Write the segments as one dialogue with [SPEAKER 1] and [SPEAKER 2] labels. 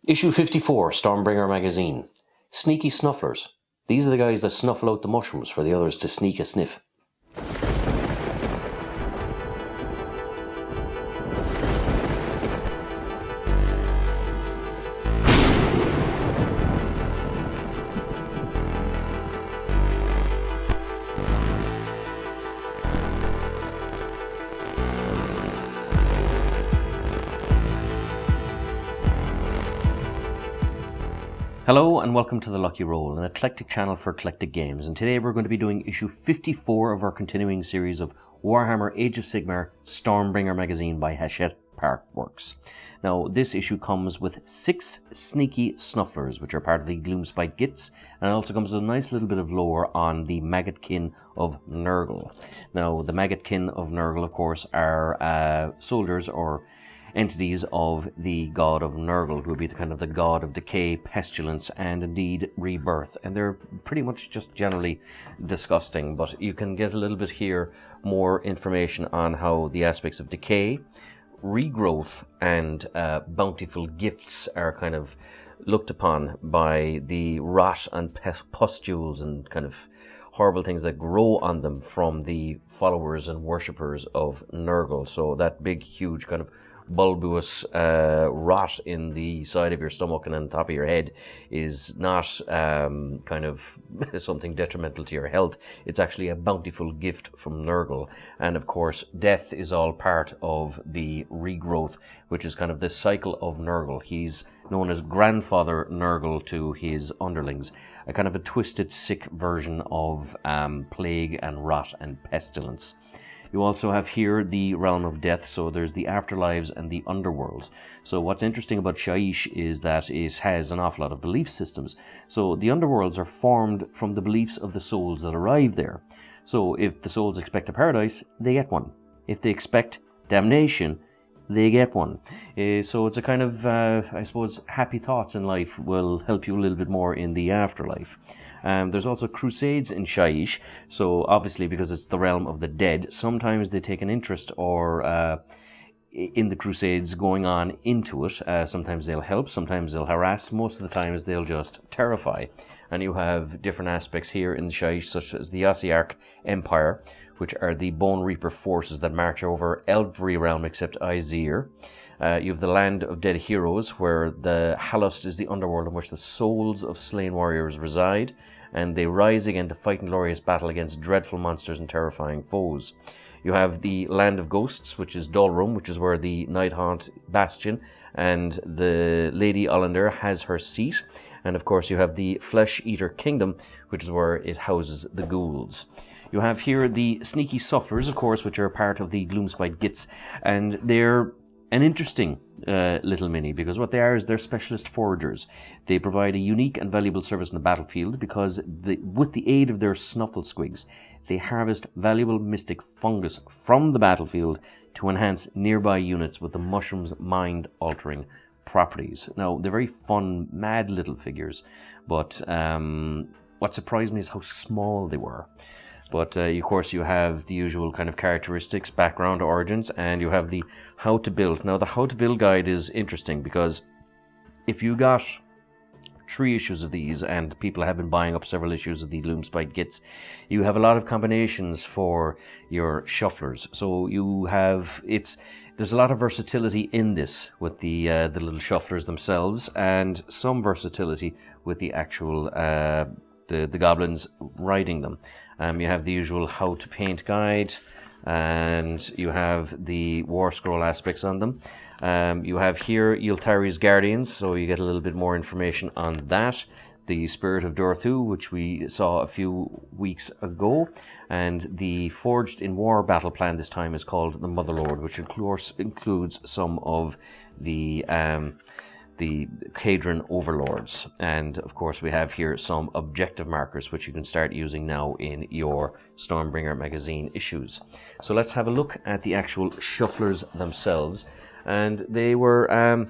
[SPEAKER 1] Issue 54, Stormbringer magazine. Sneaky Snufflers. These are the guys that snuffle out the mushrooms for the others to sneak a sniff. Hello and welcome to The Lucky Roll, an eclectic channel for eclectic games, and today we're going to be doing issue 54 of our continuing series of Warhammer Age of Sigmar Stormbringer magazine by Hachette Park Works. Now this issue comes with 6 sneaky snufflers which are part of the Gloomspite Gits, and it also comes with a nice little bit of lore on the Maggotkin of Nurgle. Now the Maggotkin of Nurgle of course are soldiers or entities of the god of Nurgle, who would be the god of decay, pestilence, and indeed rebirth. And they're pretty much just generally disgusting, but you can get a little bit here more information on how the aspects of decay, regrowth, and bountiful gifts are kind of looked upon by the rot and pustules and kind of horrible things that grow on them from the followers and worshippers of Nurgle. So that big, huge kind of bulbous rot in the side of your stomach and on the top of your head is not kind of something detrimental to your health. It's actually a bountiful gift from Nurgle. And of course, death is all part of the regrowth, which is kind of the cycle of Nurgle. He's known as Grandfather Nurgle to his underlings, a kind of a twisted, sick version of plague and rot and pestilence. You also have here the realm of death, so there's the afterlives and the underworlds. So what's interesting about Shaiish is that it has an awful lot of belief systems. So the underworlds are formed from the beliefs of the souls that arrive there. So if the souls expect a paradise, they get one. If they expect damnation, they get one. So it's a kind of, I suppose, happy thoughts in life will help you a little bit more in the afterlife. There's also crusades in Shaiish, so obviously because it's the realm of the dead, sometimes they take an interest or in the crusades going on into it. Sometimes they'll help, sometimes they'll harass, most of the times they'll just terrify. And you have different aspects here in Shaiish, such as the Ossiarch Empire, which are the Bone Reaper forces that march over every realm except Izir. You have the Land of Dead Heroes, where the Halust is the underworld in which the souls of slain warriors reside, and they rise again to fight in glorious battle against dreadful monsters and terrifying foes. You have the Land of Ghosts, which is Dolrum, which is where the Nighthaunt Bastion and the Lady Ollander has her seat. And of course you have the Flesh Eater Kingdom, which is where it houses the ghouls. You have here the Sneaky Snufflers, of course, which are part of the Gloomspite Gits, and they're an interesting little mini, because what they are is they're specialist foragers. They provide a unique and valuable service in the battlefield because with the aid of their snuffle squigs, they harvest valuable mystic fungus from the battlefield to enhance nearby units with the mushroom's mind-altering properties. Now, they're very fun, mad little figures, but what surprised me is how small they were. But of course you have the usual kind of characteristics, background, origins, and you have the how to build. Now the how to build guide is interesting because if you got 3 issues of these, and people have been buying up several issues of the Gloomspite Gits, you have a lot of combinations for your shufflers. So you have, there's a lot of versatility in this with the little shufflers themselves, and some versatility with the actual the goblins riding them. You have the usual how to paint guide, and you have the war scroll aspects on them. You have here Yltari's Guardians, so you get a little bit more information on that. The Spirit of Dorthu, which we saw a few weeks ago, and the Forged in War battle plan this time is called the Motherlord, which of course includes some of the Cadron Overlords. And of course we have here some objective markers which you can start using now in your Stormbringer magazine issues. So let's have a look at the actual shufflers themselves, and they were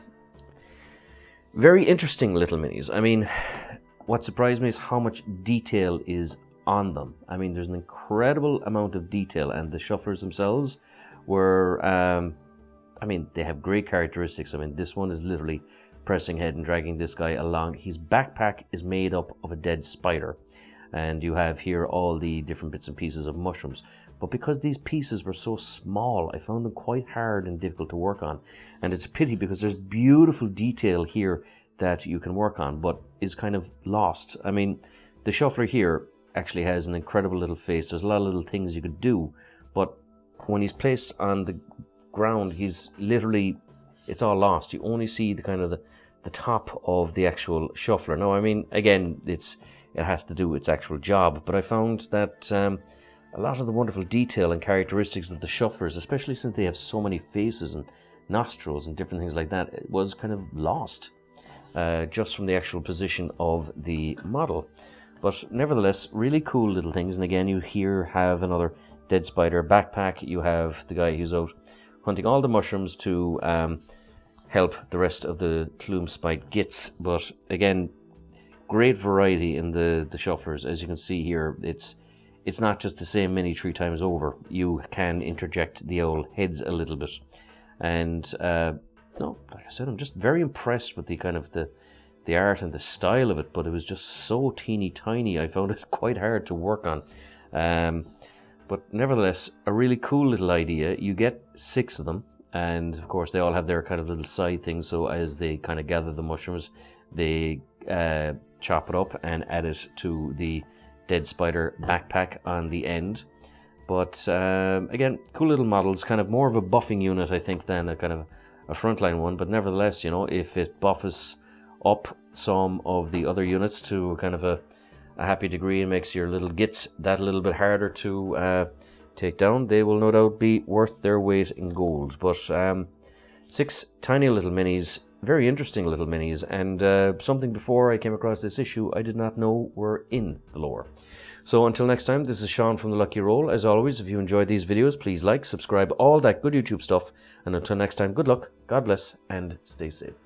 [SPEAKER 1] very interesting little minis. I mean, what surprised me is how much detail is on them. I mean, there's an incredible amount of detail, and the shufflers themselves were I mean, they have great characteristics. I mean, this one is literally pressing ahead and dragging this guy along. His backpack is made up of a dead spider, and you have here all the different bits and pieces of mushrooms. But because these pieces were so small, I found them quite hard and difficult to work on. And it's a pity because there's beautiful detail here that you can work on, but is kind of lost. I mean, the shuffler here actually has an incredible little face. There's a lot of little things you could do, but when he's placed on the ground, he's literally, it's all lost. You only see the kind of the top of the actual shuffler. Now, I mean, again, it has to do its actual job, but I found that a lot of the wonderful detail and characteristics of the shufflers, especially since they have so many faces and nostrils and different things like that, it was kind of lost just from the actual position of the model. But nevertheless, really cool little things. And again, you here have another dead spider backpack. You have the guy who's out hunting all the mushrooms to help the rest of the Tloom Spite gits. But again, great variety in the shufflers. As you can see here, it's not just the same mini 3 times over. You can interject the old heads a little bit. And no, like I said, I'm just very impressed with the kind of the art and the style of it, but it was just so teeny tiny. I found it quite hard to work on. But nevertheless, a really cool little idea. You get 6 of them, and of course they all have their kind of little side things, so as they kind of gather the mushrooms, they chop it up and add it to the dead spider backpack on the end. But again, cool little models, kind of more of a buffing unit, I think, than a kind of a frontline one. But nevertheless, you know, if it buffs up some of the other units to kind of a happy degree and makes your little gits that little bit harder to take down, they will no doubt be worth their weight in gold. But 6 tiny little minis, very interesting little minis, and something before I came across this issue I did not know were in the lore. So until next time, this is Sean from The Lucky Roll. As always, if you enjoyed these videos, please like, subscribe, all that good YouTube stuff. And until next time, good luck, God bless, and stay safe.